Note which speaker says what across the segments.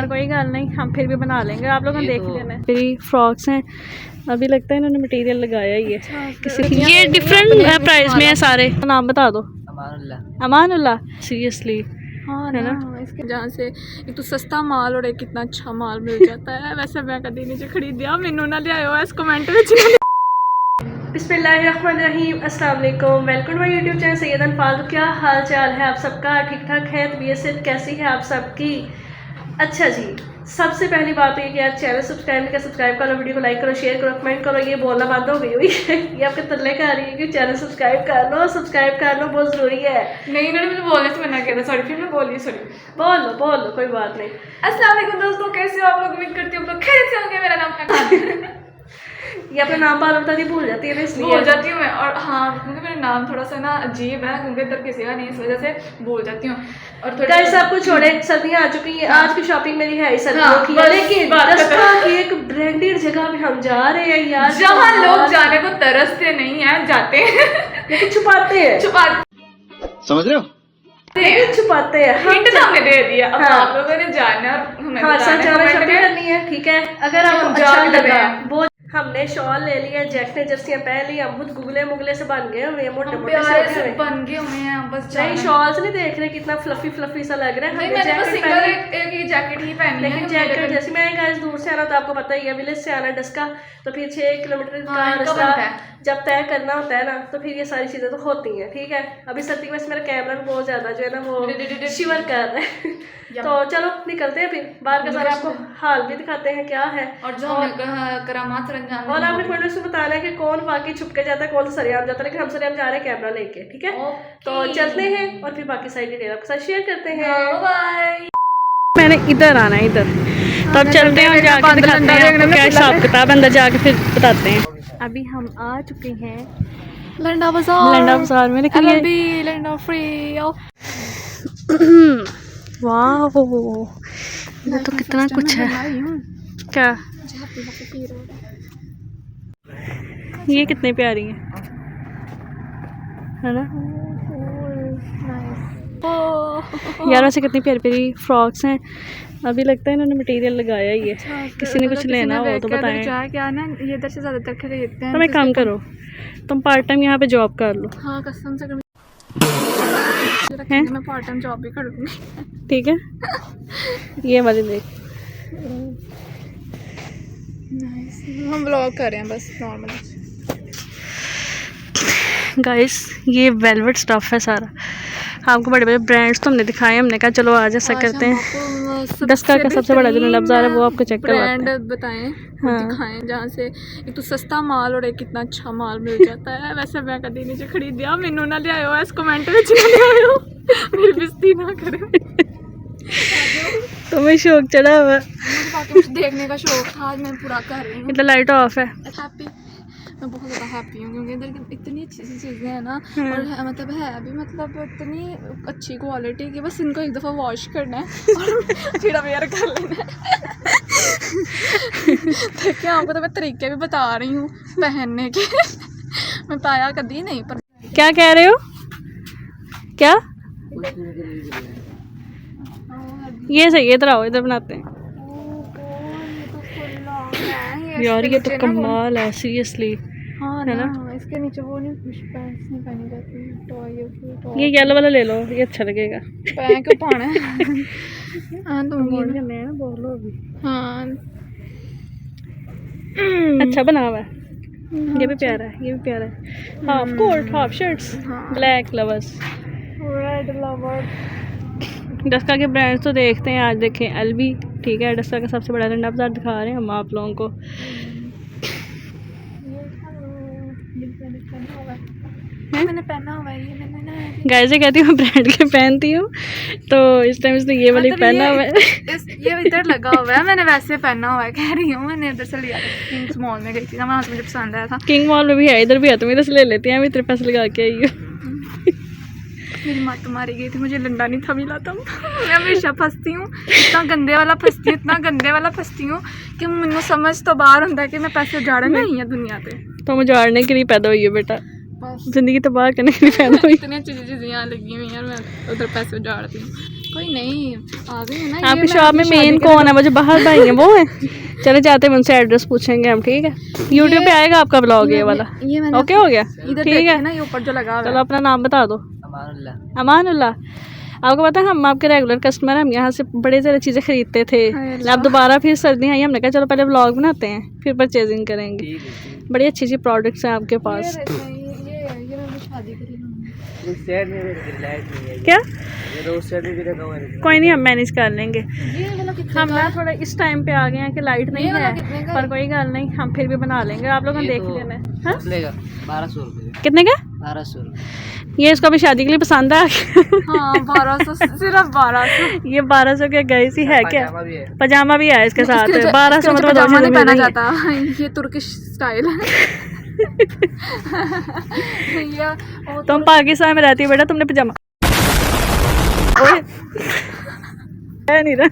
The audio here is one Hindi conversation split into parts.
Speaker 1: पर कोई गल नहीं, हम फिर भी बना लेंगे, आप लोगों ने देख लेना। मेरी फ्रॉक्स हैं, अभी लगता है इन्होंने मटेरियल लगाया ही है किसी। ये डिफरेंट प्राइस में है सारे। नाम बता दो। अमानुल्लाह। सीरियसली
Speaker 2: है ना, इसके जहाँ से एक तो सस्ता माल और एक कितना अच्छा माल मिल जाता है। वैसे मैं कभी नहीं खरीदिया, मैनू ना लियाओ इस कमेंट में।
Speaker 1: बिस्मिल्लाहिर्रहमानिर्रहीम, अस्सलाम वालेकुम, welcome to my YouTube channel Syedan फालतू। क्या हाल चाल है आप सबका? ठीक ठाक है? तबीयत सेहत कैसी है आप सबकी? अच्छा जी, सबसे पहली बात तो ये कि आप चैनल सब्सक्राइब नहीं कर, सब्सक्राइब करो, वीडियो को लाइक करो, शेयर करो, कमेंट करो। ये बोलना बंद हो गई हुई है, ये आपके तरले का आ रही है कि चैनल सब्सक्राइब कर लो, सब्सक्राइब कर लो, बहुत ज़रूरी है।
Speaker 2: नहीं, इन्होंने मुझे बोलने से मना किया था, सॉरी। फिर मैं बोली, सॉरी।
Speaker 1: बोल लो, कोई बात नहीं।
Speaker 2: अस्सलाम वालेकुम दोस्तों, कैसे हो आप लोग? उम्मीद करती हूँ आप लोग खैरियत से होंगे। मेरा नाम है
Speaker 1: ये अपना नाम बार बता दी, भूल जाती है ना, इसलिए
Speaker 2: भूल जाती हूँ मैं। और हाँ, क्योंकि मेरा नाम थोड़ा सा ना अजीब है, क्योंकि इधर किसी का नहीं, इस वजह से भूल जाती हूँ। और थोड़ा
Speaker 1: सब कुछ छोड़े, सर्दियाँ आ चुकी हैं। आज की शॉपिंग मेरी है सर्दियों की, लेकिन की एक ब्रांडेड जगह पे हम जा रहे हैं यार,
Speaker 2: जहाँ लोग जाने को तरसते नहीं है, जाते हैं
Speaker 1: लेकिन छुपाते हैं।
Speaker 3: समझ रहे हो?
Speaker 1: छुपाते हैं।
Speaker 2: हिंट तो हमें दे दिया, अब आप लोगों ने जाना और हमें
Speaker 1: शॉपिंग करनी है, ठीक है। अगर आपको अच्छा लगा, वो हमने शॉल ले लिया, जैकेट जर्सियां पहन ली, हम खुद गुगले मुगले से बन गए हुए, मोटे मोटे से
Speaker 2: बन गए हुए हैं। बस
Speaker 1: नहीं, शॉल्स नहीं देख रहे कितना फ्लफी सा लग रहा है।
Speaker 2: नहीं, मैंने बस सिंगल एक ही जैकेट ही पहनी है।
Speaker 1: लेकिन जैकेट जैसे मैं गाइस दूर से आना तो आपको पता ही है, विलेज से आना डस्का, तो फिर 6 किलोमीटर का रास्ता जब तय करना होता है ना, तो फिर ये सारी चीजें तो होती हैं, ठीक है। अभी सर्दी में मेरा कैमरा भी बहुत ज्यादा जो है ना वो शिवर कर रहा है तो चलो निकलते हैं फिर बाहर का सारा आपको हाल भी दिखाते हैं क्या है।
Speaker 2: और जो करामात रंजान,
Speaker 1: और आपने थोड़ा सा बताना है कि कौन वाकई छुप के जाता है, कौन सरेआम जाता है। लेकिन हम सरेआम जा रहे हैं कैमरा लेके, ठीक है। तो चलते हैं और फिर बाकी सारी डिटेल आपके साथ शेयर करते हैं। मैंने इधर आना है, इधर तब चलते हैं, जाके दिखाते हैं क्या हिसाब किताब, अंदर जाके फिर बताते हैं। अभी हम आ चुके हैं
Speaker 2: लंडा बाजार
Speaker 1: में, लेकिन
Speaker 2: लंडा फ्री।
Speaker 1: वाह, ये तो कितना कुछ है। क्या ये कितनी प्यारी है ना यार, वैसे कितनी प्यारी प्यारी फ्रॉक्स हैं। अभी लगता है इन्होंने मटेरियल लगाया ही है। किसी ने कुछ लेना हो तो बताएं।
Speaker 2: क्या ना, ये इधर से ज़्यादातर खरीदते हैं।
Speaker 1: तुम एक काम करो, तुम पार्ट टाइम यहाँ पे जॉब कर लो।
Speaker 2: हाँ, कसम से मैं पार्ट टाइम जॉब भी कर लूँगी, ठीक है।
Speaker 1: ये वाली देख,
Speaker 2: हम व्लॉग कर रहे हैं बस नॉर्मल।
Speaker 1: गाइस, ये वेलवेट स्टफ है सारा। आपको बड़े बड़े ब्रांड्स तो हमने दिखाए, हमने कहा चलो आज ऐसा करते हैं। डस्का का सबसे बड़ा जो बाजार है वो आपको चेक करवाते हैं,
Speaker 2: बताएं।
Speaker 1: हाँ।
Speaker 2: दिखाएं जहाँ से एक तो सस्ता माल और एक कितना अच्छा माल मिल जाता है। वैसे मैं कभी नहीं खरीदिया, मैनू ना लियाओ इस कमेंट में, मेरी बेइज्जती ना करे।
Speaker 1: तुम्हें शौक चढ़ा हुआ,
Speaker 2: कुछ देखने का शौक था, आज मैं पूरा कर रही हूँ।
Speaker 1: इतना लाइट ऑफ है।
Speaker 2: हैप्पी, मैं बहुत ज़्यादा हैप्पी हूँ क्योंकि इधर इतनी अच्छी सी चीज़ें हैं ना, और मतलब है भी मतलब इतनी अच्छी क्वालिटी की, बस इनको एक दफ़ा वॉश करना है और फिर वेयर कर लेना है। देखिए, आपको तो मैं तरीके भी बता रही हूँ पहनने के। मैं पाया कभी नहीं, पर
Speaker 1: क्या कह रहे हो? क्या ये सही है, इधर आओ, इधर बनाते हैं यार। ये तो कमाल है सीरियसली।
Speaker 2: हाँ है ना, इसके नीचे वो नहीं पैंट्स नहीं पहनी जाती, टॉय।
Speaker 1: ये येलो वाला ले लो, ये अच्छा लगेगा।
Speaker 2: पैंट क्यों पाना है? हाँ दूंगी
Speaker 1: ना, बोलो अभी।
Speaker 2: हाँ,
Speaker 1: अच्छा बना हुआ है। ये भी प्यारा है, ये भी प्यारा है। Half coat, half shirts, black lovers,
Speaker 2: red lover.
Speaker 1: डस्का के ब्रांड्स तो देखते हैं। आज देखें एलवी, ठीक है। डस्का का सबसे बड़ा लंडा बाजार दिखा रहे हैं हम आप लोगों को।
Speaker 2: मैंने पहना हुआ है ये, मैंने ना
Speaker 1: गाइस कहती हूँ ब्रांड के पहनती हूँ, तो इस टाइम इसने ये वाली पहना हुआ है।
Speaker 2: ये इधर लगा हुआ है, मैंने वैसे पहना हुआ है, कह रही हूँ। मैंने इधर से लिया था, किंग्स मॉल में गई थी ना, वहाँ से मुझे पसंद आया था।
Speaker 1: किंग मॉल में भी है, इधर भी है, तुम इधर से ले लेती हैं। मैं इतने पैसे लगा के आई हूँ।
Speaker 2: मेरी माँ तो मारी गई थी, मुझे लंडा नहीं था मिला था। मैं हमेशा फंसती हूँ, इतना गंदे वाला फंसती हूँ, इतना गंदे वाला फंसती हूँ कि मुझे समझ तो बाहर होता है कि मैं पैसे उजाड़े नहीं है दुनिया पे।
Speaker 1: तो मुझे उजाड़ने के लिए पैदा हुई है बेटा, जिंदगी तबाह करने के लिए पैदा हुई।
Speaker 2: इतनी अच्छी चीज़ें यहाँ लगी हुई हैं, मैं उधर पैसे उजाड़ती हूँ। कोई नहीं, आ गई है ना।
Speaker 1: आपकी शॉप में मेन कौन है? मुझे बाहर भाई है वो है। चले जाते हैं उनसे एड्रेस पूछेंगे हम, ठीक है? यूट्यूब पे आएगा आपका ब्लॉग ये वाला।
Speaker 2: ये मैंने
Speaker 1: ओके हो गया,
Speaker 2: इधर
Speaker 1: ठीक है
Speaker 2: ना, ये ऊपर जो लगा हुआ
Speaker 1: चलो अपना नाम बता दो। अमानुल्लाह। आपको पता है हम आपके रेगुलर कस्टमर हैं, हम यहाँ से बड़े सारी चीज़ें खरीदते थे। अब दोबारा फिर सर्दियाँ आई, हमने कहा चलो पहले व्लॉग बनाते हैं फिर परचेजिंग करेंगे। बड़ी अच्छी अच्छी प्रोडक्ट्स हैं आपके पास।
Speaker 2: ये मैंने शादी करी
Speaker 1: क्या? कोई नहीं, हम मैनेज कर लेंगे।
Speaker 2: ये वाला कितना
Speaker 1: हम ना थोड़ा इस टाइम पे आ गए हैं कि लाइट नहीं है, पर कोई गल नहीं, हम फिर भी बना लेंगे। आप लोगों ने देख लेना है। हाँ?
Speaker 3: 1200 रुपये।
Speaker 1: कितने का?
Speaker 3: 1200 रुपये।
Speaker 1: ये इसको अभी शादी के लिए पसंद है।
Speaker 2: हाँ 1200, सिर्फ 1200।
Speaker 1: ये 1200 के गई सी है क्या?
Speaker 3: भी है।
Speaker 1: पजामा भी है इसके साथ। 1200 मतलब
Speaker 2: पजामा नहीं पहना जाता, ये तुर्किश स्टाइल है।
Speaker 1: तुम पाकिस्तान में रहती हो बेटा, तुमने पजामा है नहीं रहा।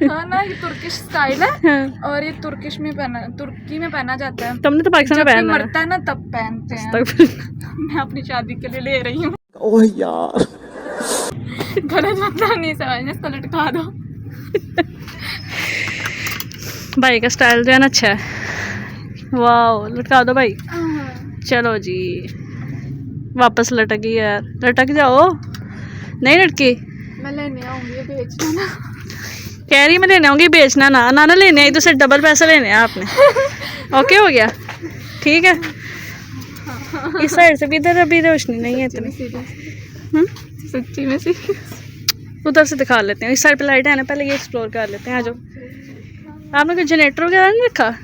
Speaker 2: हाँ ना, ये तुर्किश स्टाइल है।
Speaker 1: हाँ।
Speaker 2: और ये तुर्की में पहना जाता है।
Speaker 1: तुमने तो पाकिस्तान में
Speaker 2: जब कोई
Speaker 1: पहनना है।
Speaker 2: मरता है ना तब पहनते हैं। मैं अपनी शादी के लिए ले रही हूँ।
Speaker 3: ओह यार,
Speaker 2: गलत मतलब नहीं समझना, इसको लटका दो।
Speaker 1: भाई का स्टाइल जो है ना अच्छा है। वाह, लटका दो भाई। चलो जी, वापस लटक गई यार, लटक जाओ। नहीं लटकी,
Speaker 2: मैं लेने आऊंगी, ये बेचना ना।
Speaker 1: कह रही मैं लेने आऊंगी, बेचना ना ना ना लेने आई तो सिर्फ डबल पैसे लेने हैं आपने। ओके हो गया, ठीक है। इस साइड से भी इधर अभी रोशनी नहीं है इतनी।
Speaker 2: सच्ची में सी।
Speaker 1: उधर से दिखा लेते हैं, इस साइड पे लाइट है ना, पहले ये एक्सप्लोर कर लेते हैं। आ जाओ। आपने कोई जनरेटर वगैरह नहीं रखा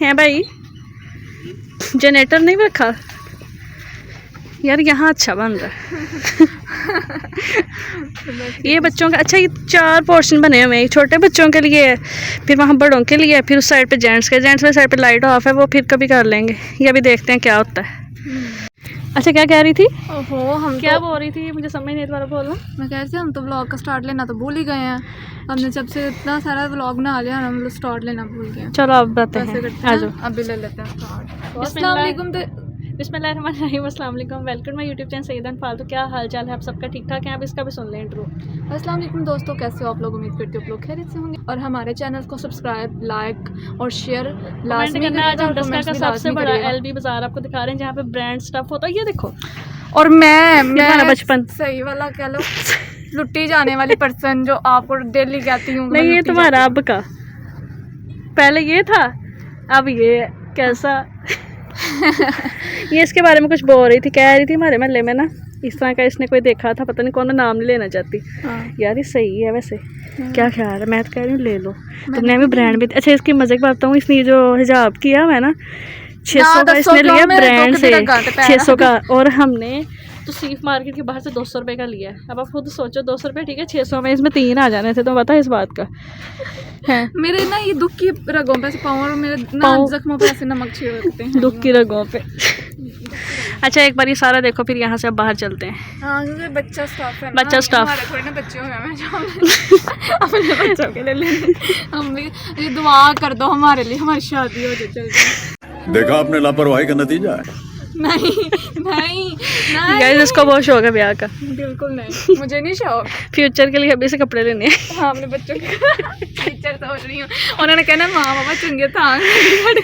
Speaker 1: है भाई? जनरेटर नहीं रखा यार, यहाँ अच्छा बन रहा है। ये बच्चों का अच्छा, ये 4 पोर्शन बने हुए हैं। छोटे बच्चों के लिए है, फिर वहाँ बड़ों के लिए है, फिर उस साइड पे जेंट्स के। जेंट्स वाली साइड पे लाइट ऑफ है, वो फिर कभी कर लेंगे। ये अभी देखते हैं क्या होता है। अच्छा क्या कह रही थी?
Speaker 2: ओहो, हम
Speaker 1: क्या बोल रही थी? मुझे समझ नहीं दोबारा बोलना।
Speaker 2: मैं कह रही थी हम तो व्लॉग का स्टार्ट लेना तो भूल ही गए हैं। हमने जब से इतना सारा व्लॉग बना लिया, हम लोग स्टार्ट लेना भूल गए।
Speaker 1: चलो अब बताते हैं, आ जाओ।
Speaker 2: अभी ले लेते हैं स्टार्ट।
Speaker 1: अस्सलाम
Speaker 2: वालेकुम।
Speaker 1: बिस्मिल्लाहिर्रहमानिर्रहीम, अस्सलाम वालेकुम। Welcome my YouTube channel Syedan फालतू। क्या हाल चाल है आप सबका? ठीक ठाक है? आप इसका भी सुन लें इंट्रो।
Speaker 2: अस्सलाम वालेकुम दोस्तों, कैसे हो आप लोग? उम्मीद करती हो आप लोग खैरियत से होंगे। और हमारे चैनल को सब्सक्राइब, लाइक और शेयर लाजमी
Speaker 1: करना। आज हम
Speaker 2: कमेंट्स
Speaker 1: का
Speaker 2: भी
Speaker 1: सबसे
Speaker 2: लाजमी
Speaker 1: बड़ा
Speaker 2: करिएगा।
Speaker 1: एलबी बाजार आपको दिखा रहे हैं, जहाँ पे ब्रांड स्टफ होता है। ये देखो,
Speaker 2: और मैं
Speaker 1: तुम्हारा बचपन
Speaker 2: सही वाला कह लो, लुट्टी जाने वाली पर्सन जो आपको डेली कहती हूँ।
Speaker 1: नहीं, ये तुम्हारा अब का, पहले ये था, अब ये कैसा। ये इसके बारे में कुछ बोल रही थी, कह रही थी हमारे महल्ले में ना इस तरह का इसने कोई देखा था, पता नहीं कौन, मैं नाम नहीं लेना चाहती। यार ये सही है वैसे, क्या ख्याल है? मैं तो कह रही हूँ ले लो, तुमने हमें ब्रांड भी। अच्छा इसकी मजे की बात बताऊँ, इसने जो हिजाब किया हुआ है ना 600 का इसने लिया ब्रांड से, 600 का। और हमने तो सीफ मार्केट के बाहर से 200 रुपये का लिया है। अब आप खुद सोचो, 200 रुपये ठीक है, 600 में इसमें 3 आ जाने थे, तो पता है इस बात का है।
Speaker 2: मेरे ना ये दुख की रगों पे से पाँव और मेरे ना जख्मों पे ऐसे नमक छिड़कते हैं।
Speaker 1: दुख की रगों पे। अच्छा एक बार ये सारा देखो, फिर यहाँ से अब बाहर चलते हैं।
Speaker 2: हाँ क्योंकि बच्चा स्टाफ है,
Speaker 1: बच्चा स्टाफ,
Speaker 2: हमारे थोड़े ना बच्चे हुए हैं जो अपने बच्चों के लिए लेने। हम भी ये दुआ कर दो हमारे लिए, हमारी शादी हो जाए जल्दी।
Speaker 4: देखा आपने लापरवाही का नतीजा है।
Speaker 2: नहीं नहीं नहीं,
Speaker 1: गाइस इसको बहुत शौक है ब्याह का।
Speaker 2: बिल्कुल नहीं, मुझे नहीं शौक।
Speaker 1: फ्यूचर के लिए अभी से कपड़े लेने हैं।
Speaker 2: हाँ अपने बच्चों के टीचर सोच रही हूँ, उन्होंने कहना माँ बाबा चंगे था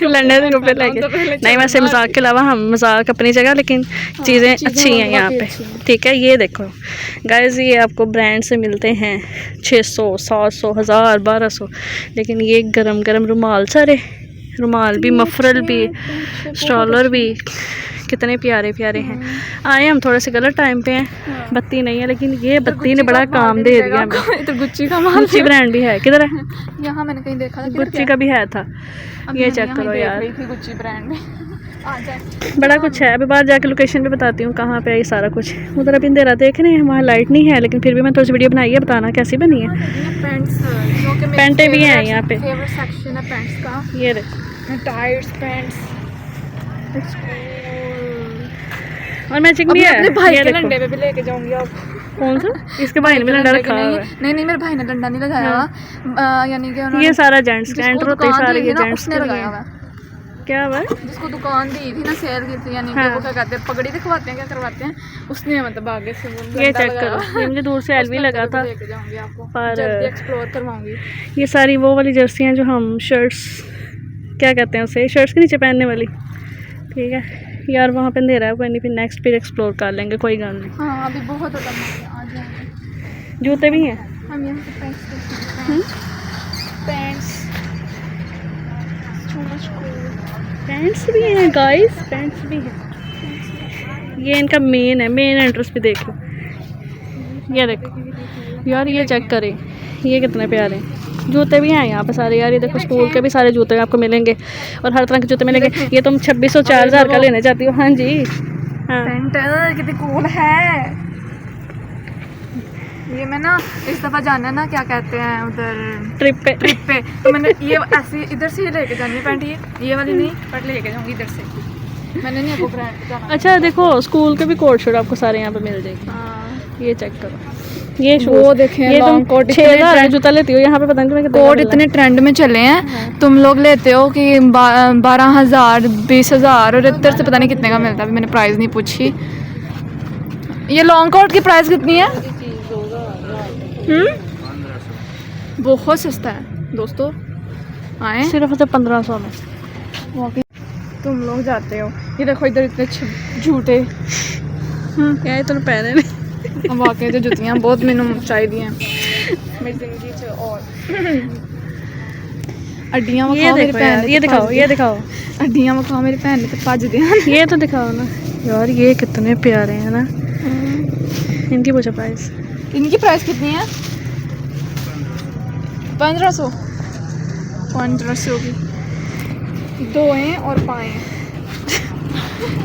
Speaker 1: लंडन से कपड़े लेके। नहीं वैसे मजाक के अलावा हम मजाक अपनी जगह, लेकिन चीज़ें अच्छी हैं यहाँ पे, ठीक है। ये देखो गाइस, ये आपको ब्रांड से मिलते हैं 600, 700, 1000, 1200। लेकिन ये गरम गरम रुमाल, सारे रुमाल भी, मफरल भी, स्टॉलर भी, कितने प्यारे प्यारे हैं। आए हम थोड़े से गलत टाइम पे हैं, बत्ती नहीं है, लेकिन ये बत्ती ने बड़ा काम दे दिया हमें।
Speaker 2: तो गुच्ची का माल,
Speaker 1: गुच्ची ब्रांड भी है, किधर है?
Speaker 2: यहाँ मैंने कहीं देखा था,
Speaker 1: गुच्ची का भी है था। ये चेक करो यार,
Speaker 2: गुच्ची ब्रांड में आ जाए,
Speaker 1: बड़ा कुछ है। अभी बाहर जाके लोकेशन भी बताती हूँ कहाँ पे है ये सारा कुछ। उधर अभी अंधेरा देख रहे हैं, वहाँ लाइट नहीं है, लेकिन फिर भी मैं थोड़ी सी वीडियो बनाई है, बताना कैसी बनी है। पैंटें भी हैं यहाँ पे,
Speaker 2: फेवरेट सेक्शन है पैंट्स का।
Speaker 1: ये देखो
Speaker 2: टाइट्स, पैंट्स
Speaker 1: और मैचिंग भी है।
Speaker 2: अपने भाई
Speaker 1: ये
Speaker 2: के
Speaker 1: देखो।
Speaker 2: डंडे पे भी लेके जाऊंगी आप।
Speaker 1: कौन सा? इसके भाई ने भी डंडा रखा हुआ है।
Speaker 2: नहीं मेरे भाई ने डंडा नहीं लगाया हुआ, यानी कि
Speaker 1: ये सारा जेंट्स,
Speaker 2: जिसको
Speaker 1: जेंट होते हैं
Speaker 2: दुकान
Speaker 1: सारे,
Speaker 2: दी
Speaker 1: ये
Speaker 2: है ना,
Speaker 1: जेंट्स
Speaker 2: उसने
Speaker 1: के लिए
Speaker 2: लगाया हुआ।
Speaker 1: क्या हुआ?
Speaker 2: जिसको दुकान दी थी ना सेल की थी, यानी
Speaker 1: हाँ।
Speaker 2: वो क्या कहते हैं, पगड़ी दिखवाते हैं, क्या करवाते हैं, उसने मतलब आगे से वो
Speaker 1: ये
Speaker 2: डंडा
Speaker 1: चेक
Speaker 2: लगाया।
Speaker 1: करो, ये मुझे दूर से एलवी
Speaker 2: उसके
Speaker 1: लगा
Speaker 2: अंदर
Speaker 1: था।
Speaker 2: भी लेके जाऊंगी आपको,
Speaker 1: पर
Speaker 2: जल्दी एक्सप्लोर करवाऊंगी।
Speaker 1: ये सारी वो वाली जर्सी हैं जो हम शर्ट्स, क्या कहते हैं उसे, शर्ट्स के नीचे पहनने वाली। ठीक है यार, वहाँ पे अंधेरा है, कोई नहीं, फिर नेक्स्ट फिर एक्सप्लोर कर लेंगे, कोई गल नहीं।
Speaker 2: हाँ अभी बहुत होता है, आ जाएंगे।
Speaker 1: जूते भी हैं।
Speaker 2: हम यहाँ से पैंट्स देखते हैं, pants so much cool।
Speaker 1: Pants भी हैं गाइस, पैंट्स भी हैं। ये इनका मेन है, मेन एंट्रेंस भी देख लो। ये देखो यार, ये चेक करें, ये कितने प्यारे हैं। जूते भी हैं यहाँ पे सारे यार, ये देखो स्कूल के भी सारे जूते आपको मिलेंगे और हर तरह के जूते मिलेंगे। ये तुम 2600 4000 का लेने चाहती हो? हाँ जी, हाँ।
Speaker 2: पैंट कितनी कूल है ये। मैं ना इस दफ़ा जाना है ना, क्या कहते हैं उधर,
Speaker 1: ट्रिप
Speaker 2: पे, तो मैंने ये ऐसे इधर से ही लेके जानी है पैंट, ये वाली नहीं, बट लेके जाऊंगी इधर से। मैंने नहीं आपको ब्रांड पे जाना।
Speaker 1: अच्छा देखो, स्कूल के भी कोट शूट आपको सारे यहाँ पे मिल जाएंगे।
Speaker 2: हाँ।
Speaker 1: ये चेक करो, ये
Speaker 2: वो
Speaker 1: शूज
Speaker 2: देखें,
Speaker 1: ये तुम
Speaker 2: लॉन्ग कोट
Speaker 1: 6000 जूता लेती हो यहाँ पे, पता नहीं तुम्हें कितना
Speaker 2: कोट
Speaker 1: मिल रहा
Speaker 2: इतने ट्रेंड में चले हैं, तुम लोग लेते हो कि 12,000 20,000, और इधर से पता नहीं कितने का मिलता है। अभी मैंने प्राइस नहीं पूछी। ये लॉन्ग कोट की प्राइस कितनी है? बहुत सस्ता है दोस्तों, आए
Speaker 1: है। सिर्फ 1500 में।
Speaker 2: तुम लोग जाते हो। ये देखो इधर इतने झूठे
Speaker 1: यार तुम पहने नहीं।
Speaker 2: वाकई तो जुतियाँ बहुत मैनू चाहिए मेरी जिंदगी च, और अड्डियाँ
Speaker 1: ये
Speaker 2: विखाओ मेरी
Speaker 1: देखो
Speaker 2: भैन
Speaker 1: यार,
Speaker 2: ने
Speaker 1: ये
Speaker 2: ते
Speaker 1: दिखाओ,
Speaker 2: भजदियां।
Speaker 1: ये दिखाओ,
Speaker 2: अड्डियाँ विखाओ मेरी भैन ने ते भजदियां।
Speaker 1: ये तो दिखाओ ना यार, ये कितने प्यारे हैं ना। इनकी पूछो प्राइस।
Speaker 2: इनकी प्राइस कितनी है? 1500 की दो हैं और पाए हैं।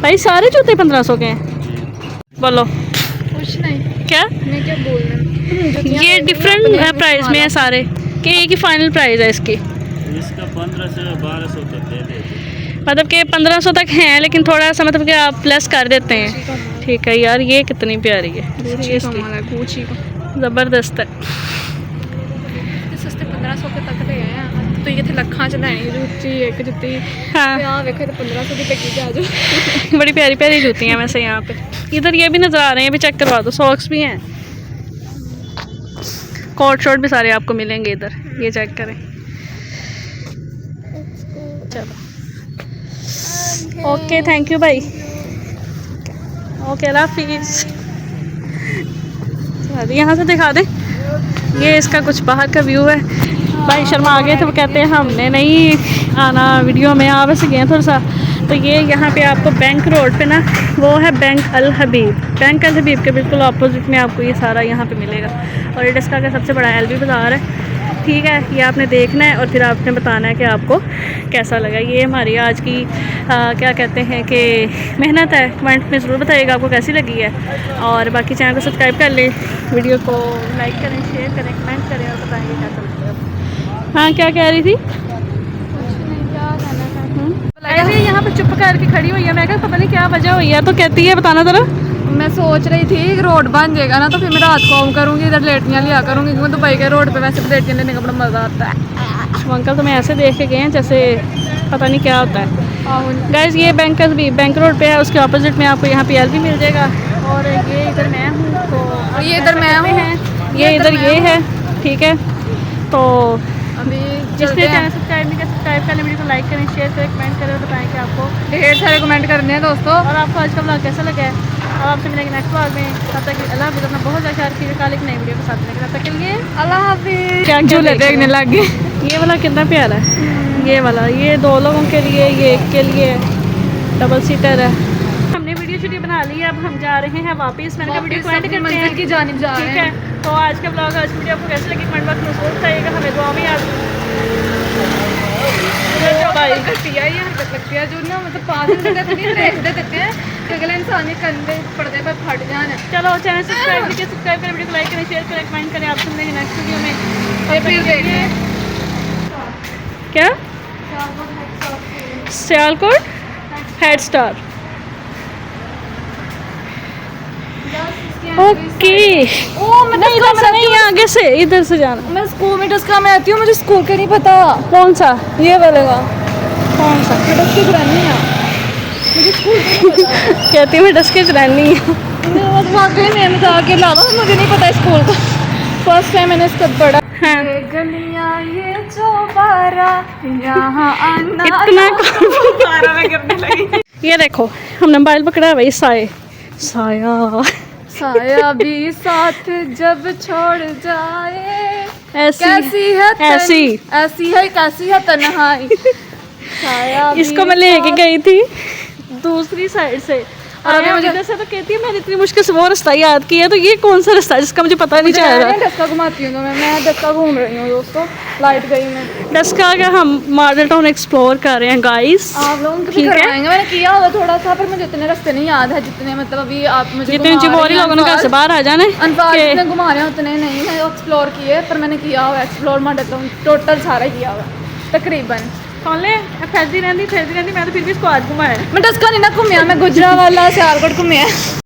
Speaker 1: भाई सारे जूते 1500 के हैं? बोलो
Speaker 2: कुछ नहीं,
Speaker 1: क्या,
Speaker 2: मैं क्या बोल रही हूँ।
Speaker 1: ये डिफरेंट प्राइस में है सारे, कि एक ही फाइनल प्राइस है इसकी?
Speaker 3: इसका 15 से 1200 तक दे देते।
Speaker 1: मतलब कि 1500 तक हैं, लेकिन थोड़ा सा मतलब कि आप प्लस कर देते हैं। ठीक है यार, ये कितनी प्यारी है,
Speaker 2: गुची का
Speaker 1: ज़बरदस्त है।
Speaker 2: सस्ते 1500 के तक दे हैं, तो ये थे लखा च लैनी जुत्ती, एक जुत्ती
Speaker 1: हाँ
Speaker 2: वेखे तो 1500 की लगी जा जो।
Speaker 1: बड़ी प्यारी प्यारी जूती हैं वैसे यहाँ पे। इधर ये भी नज़र आ रहे हैं, भी चेक करवा दो, सॉक्स भी हैं, कोट शॉर्ट भी सारे आपको मिलेंगे इधर, ये चेक करें। चलो ओके, थैंक यू भाई, ओके अल्लाह हाफिज़। यहाँ से दिखा दे, ये इसका कुछ बाहर का व्यू है। भाई शर्मा आ गए थे, वो कहते हैं हमने नहीं आना वीडियो में, आ वैसे गए थोड़ा सा। तो ये यहाँ पे आपको बैंक रोड पे ना, वो है बैंक अल हबीब, बैंक अल हबीब के बिल्कुल अपोजिट में आपको ये सारा यहाँ पे मिलेगा। और ये डिस्का का सबसे बड़ा एलवी बाज़ार है। ठीक है, ये आपने देखना है और फिर आपने बताना है कि आपको कैसा लगा। ये हमारी आज की क्या कहते हैं कि मेहनत है। कमेंट में ज़रूर बताइएगा आपको कैसी लगी है, और बाकी चैनल को सब्सक्राइब कर लें, वीडियो को लाइक करें, शेयर करें, कमेंट करें और बताएंगे कैसा लगेगा। हाँ क्या कह रही थी? ऐसे ही यहाँ पे चुप करके खड़ी हुई है, मैं कहा पता नहीं क्या वजह हुई है, तो कहती है बताना ज़रा।
Speaker 2: मैं सोच रही थी रोड बन जाएगा ना, तो फिर मैं रात को आऊँ करूँगी, इधर लेटियाँ लिया करूँगी, क्योंकि दुबई के रोड पे वैसे लेटियाँ लेने का बड़ा मज़ा आता है।
Speaker 1: अंकल तो मैं ऐसे देख के गए हैं जैसे पता नहीं क्या होता है। गाइस ये बैंक रोड पे है, उसके ऑपोजिट में आपको यहाँ पे एल भी मिल जाएगा। और ये इधर मैं हूँ, तो
Speaker 2: ये इधर मैं हूँ,
Speaker 1: ये इधर ये है। ठीक है, तो
Speaker 2: अभी
Speaker 1: जिसने चैनल सब्सक्राइब नहीं किया सब्सक्राइब करें, वीडियो को लाइक करें, शेयर करें, कमेंट करें और बताएं कि आपको
Speaker 2: ढेर सारे कमेंट करने हैं दोस्तों।
Speaker 1: और आपको आज का ब्लॉग कैसा लगा है। और आपसे मिलेंगे नेक्स्ट ब्लॉग में, तब तक अल्लाह हाफिज़। अपना बहुत ज़्यादा ख्याल रखिएगा, कल एक नई वीडियो के साथ मिलेंगे, तब तक के लिए
Speaker 2: अल्लाह हाफिज़।
Speaker 1: क्या
Speaker 2: झूले देखने लग गए।
Speaker 1: ये वाला कितना प्यारा है, ये वाला, ये 2 लोगों के लिए, ये एक के लिए, डबल सीटर है। हमने वीडियो बना ली है, अब हम जा रहे हैं वापस। मैंने कहा वीडियो को एंड करते हैं
Speaker 2: की जानिब जा रहे
Speaker 1: ठीक
Speaker 2: हैं।
Speaker 1: है। तो आज का ब्लॉग, आज की वीडियो आपको कैसे लगी कमेंट बॉक्स में जरूर बताइएगा, हमें दुआ में याद
Speaker 2: घटिया ही हरकत लगती है जो ना, मतलब 5 जगह तो नहीं देखते देते हैं कि अगले इंसान के कंधे पर्दे पर फट जाए।
Speaker 1: चलो चैनल सब्सक्राइब करें, वीडियो को लाइक करें, शेयर करें, कमेंट करें। आपसे मिलेंगे नेक्स्ट वीडियो में।
Speaker 2: फिर देखिए
Speaker 1: क्या सियालकोट हेड स्टार। ओके
Speaker 2: ओ मैं
Speaker 1: नहीं, इधर से नहीं, आगे से, इधर से जाना।
Speaker 2: मैं स्कूल में डस्का में आती हूँ, मुझे स्कूल का नहीं पता।
Speaker 1: कौन सा?
Speaker 2: ये वाले का
Speaker 1: कौन सा?
Speaker 2: मैं डस्के रहनी है, मुझे स्कूल नहीं पता।
Speaker 1: कहती मैं डस्के च रहनी हूँ।
Speaker 2: वाकई में मजाक के अलावा मुझे नहीं पता स्कूल का। फर्स्ट टाइम मैंने इसका पढ़ा।
Speaker 1: हाँ।
Speaker 2: ये गलियां ये चौबारा यहाँ आना
Speaker 1: इतना
Speaker 2: चौबारा में गिरने लगी।
Speaker 1: ये देखो हमने मोबाइल पकड़ा है भाई, साया
Speaker 2: साया भी साथ जब छोड़ जाए,
Speaker 1: ऐसी
Speaker 2: कैसी है
Speaker 1: ऐसी
Speaker 2: कैसी है तन्हाई। साया भी
Speaker 1: इसको मैं लेके
Speaker 2: साथ-
Speaker 1: गई थी दूसरी साइड से और अभी मुझे इधर से तो कहती है मैंने इतनी मुश्किल से वो रास्ता याद किया, तो ये कौन सा रास्ता है जिसका मुझे पता नहीं चल रहा।
Speaker 2: डस्का घुमाती हूँ तो मैं डस्का घूम रही हूँ दोस्तों, लाइट गई मैं।
Speaker 1: डस्का का हम मॉडल टाउन एक्सप्लोर कर रहे हैं गाइस।
Speaker 2: आप लोगों को भी
Speaker 1: ठीक है।
Speaker 2: करवाएंगे, मैंने किया होगा थोड़ा सा, पर मुझे इतने रास्ते नहीं याद है जितने मतलब अभी आप मुझे
Speaker 1: जितने
Speaker 2: घुमा
Speaker 1: चिबोरी
Speaker 2: रही हैं।
Speaker 1: लोगों ने घर से बाहर आ जाना है
Speaker 2: अनफाल
Speaker 1: कि-
Speaker 2: जितने घुमा रहे हैं उतने नहीं मैं एक्सप्लोर किए, पर मैंने किया हुआ एक्सप्लोर मॉडल टाउन टोटल सारा किया हुआ तकरीबन।
Speaker 1: कौन ले फिरती रहती मैं तो फिर भी इसको आज घुमाया।
Speaker 2: मैं डस्का नहीं ना घूमिया, मैं गुजरा वाला सियालकोट घूमिया।